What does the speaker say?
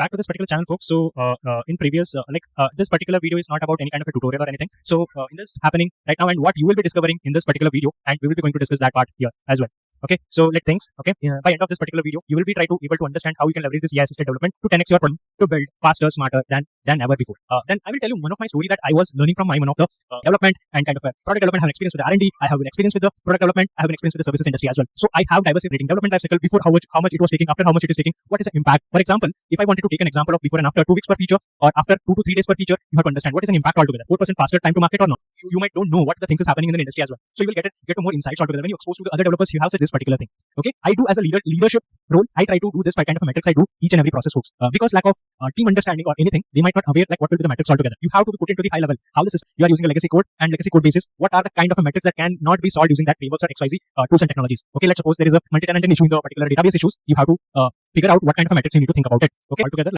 back to this particular channel, folks. So, in previous, this particular video is not about any kind of a tutorial or anything. So, in this happening right now, and what you will be discovering in this particular video, and we will be going to discuss that part here as well. Okay, so let things. Okay, by end of this particular video, you will be able to understand how you can leverage this AI assisted development to 10x your problem to build faster, smarter than ever before. Then I will tell you one of my story that I was learning from one of the development and kind of product development. I have an experience with the R&D. I have an experience with the product development. I have an experience with the services industry as well. So I have diversity rating development life cycle before how much it was taking, after how much it is taking, what is the impact. For example, if I wanted to take an example of before and after 2 weeks per feature or after 2 to 3 days per feature, you have to understand what is an impact altogether. 4% faster time to market or not. You might don't know what the things is happening in the industry as well. So you will get to more insights altogether when you're exposed to the other developers who have said this particular thing. Okay, I do as a leadership role. I try to do this by kind of a metrics. I do each and every process, folks. Because lack of team understanding or anything, they might not aware like what will be the metrics altogether. You have to be put into the high level. How this is, you are using a legacy code and legacy code basis. What are the kind of a metrics that cannot be solved using that frameworks or XYZ tools and technologies? Okay, let's suppose there is a multi-tenant issue in the particular database issues. You have to figure out what kind of a metrics you need to think about it. Okay, altogether.